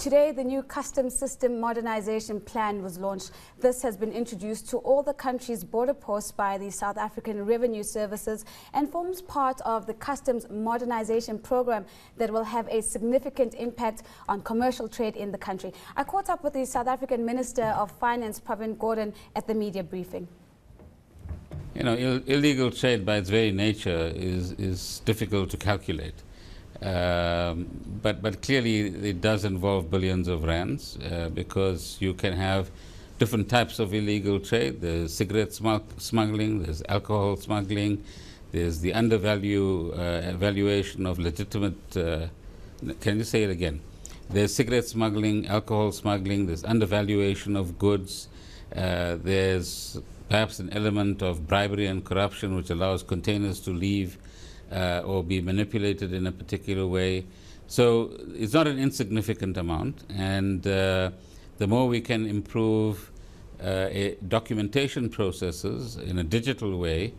Today, the new customs system modernization plan was launched. This has been introduced to all the country's border posts by the South African Revenue Services and forms part of the customs modernization program that will have a significant impact on commercial trade in the country. I caught up with the South African Minister of Finance, Pravin Gordhan, at the media briefing. You know, illegal trade by its very nature is difficult to calculate. But clearly it does involve billions of rands because you can have different types of illegal trade. There's cigarette smuggling, there's alcohol smuggling, there's the valuation of legitimate, can you say it again? There's cigarette smuggling, alcohol smuggling, there's undervaluation of goods, there's perhaps an element of bribery and corruption which allows containers to leave or be manipulated in a particular way. So it's not an insignificant amount, and the more we can improve documentation processes in a digital way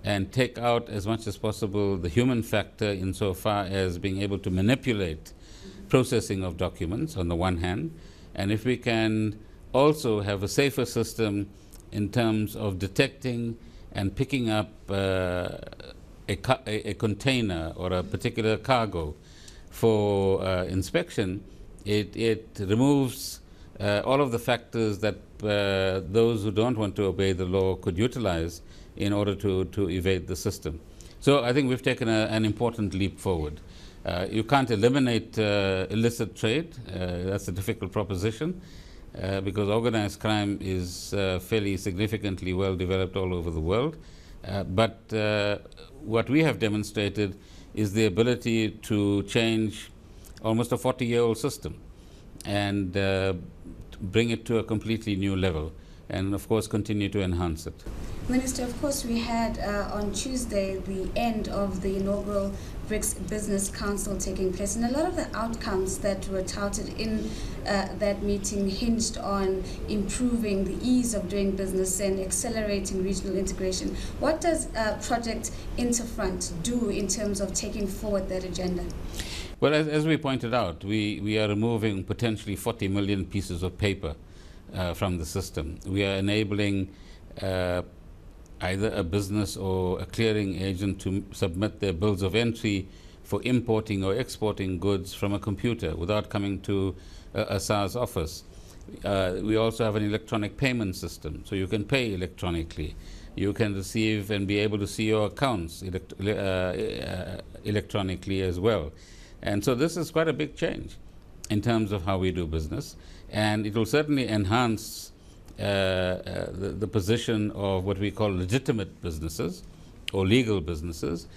and take out as much as possible the human factor insofar as being able to manipulate processing of documents on the one hand, and if we can also have a safer system in terms of detecting and picking up a container or a particular cargo for inspection, it removes all of the factors that those who don't want to obey the law could utilize in order to evade the system. So I think we've taken an important leap forward. You can't eliminate illicit trade. That's a difficult proposition because organized crime is fairly significantly well developed all over the world. But what we have demonstrated is the ability to change almost a 40-year-old system and bring it to a completely new level, and of course continue to enhance it. Minister, of course we had on Tuesday the end of the inaugural BRICS Business Council taking place, and a lot of the outcomes that were touted in that meeting hinged on improving the ease of doing business and accelerating regional integration. What does Project Interfront do in terms of taking forward that agenda? Well, as we pointed out, we are removing potentially 40 million pieces of paper from the system. We are enabling either a business or a clearing agent to submit their bills of entry for importing or exporting goods from a computer without coming to a SARS office. We also have an electronic payment system, so you can pay electronically. You can receive and be able to see your accounts electronically as well. And so this is quite a big change in terms of how we do business, and it will certainly enhance the position of what we call legitimate businesses or legal businesses,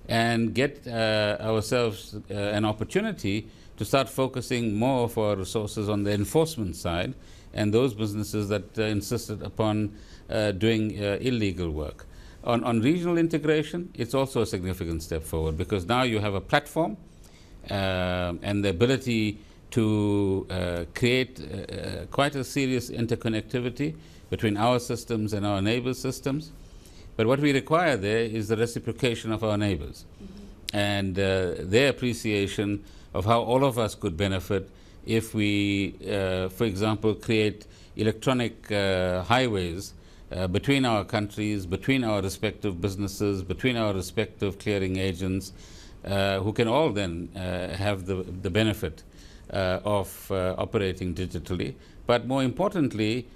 and get ourselves an opportunity to start focusing more of our resources on the enforcement side and those businesses that insisted upon doing illegal work. On regional integration, it's also a significant step forward because now you have a platform and the ability to create quite a serious interconnectivity between our systems and our neighbors' systems. But what we require there is the reciprocation of our neighbors and their appreciation of how all of us could benefit if we, for example, create electronic highways between our countries, between our respective businesses, between our respective clearing agents, who can all then have the benefit of operating digitally. But more importantly,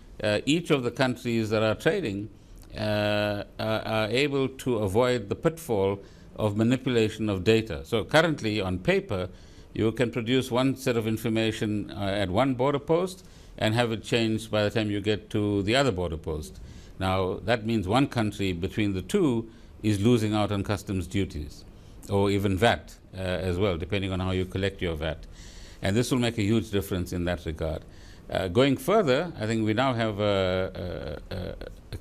each of the countries that are trading are able to avoid the pitfall of manipulation of data. So currently on paper, you can produce one set of information at one border post and have it changed by the time you get to the other border post. Now that means one country between the two is losing out on customs duties or even VAT as well, depending on how you collect your VAT. And this will make a huge difference in that regard. Going further, I think we now have a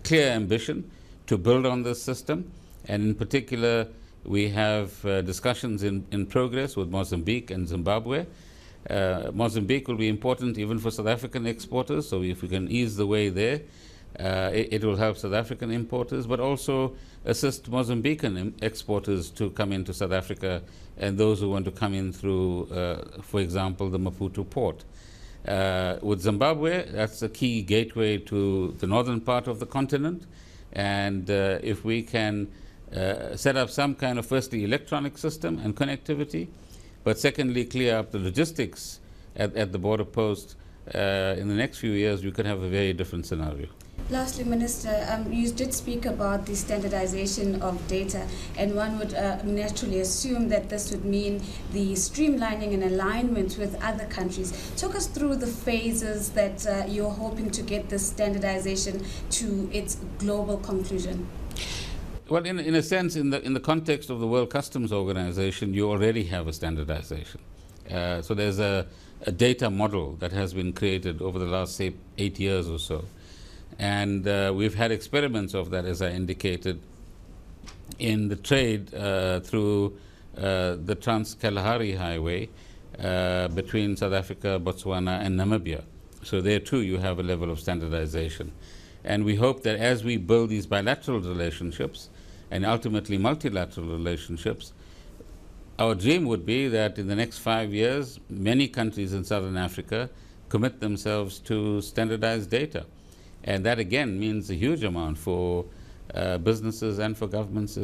clear ambition to build on this system, and in particular we have discussions in progress with Mozambique and Zimbabwe. Mozambique will be important even for South African exporters, so if we can ease the way there, It will help South African importers, but also assist Mozambican exporters to come into South Africa, and those who want to come in through, for example, the Maputo port. With Zimbabwe, that's a key gateway to the northern part of the continent, and if we can set up some kind of, firstly, electronic system and connectivity, but secondly, clear up the logistics at the border post, in the next few years, we could have a very different scenario. Lastly, Minister, you did speak about the standardization of data, and one would naturally assume that this would mean the streamlining and alignment with other countries. Talk us through the phases that you're hoping to get this standardization to its global conclusion. Well, in a sense, in the context of the World Customs Organization, you already have a standardization. So there's a data model that has been created over the last, say, 8 years or so. And we've had experiments of that, as I indicated, in the trade through the Trans-Kalahari Highway between South Africa, Botswana, and Namibia. So there, too, you have a level of standardization. And we hope that as we build these bilateral relationships and ultimately multilateral relationships, our dream would be that in the next 5 years, many countries in Southern Africa commit themselves to standardized data. And that, again, means a huge amount for businesses and for governments as well.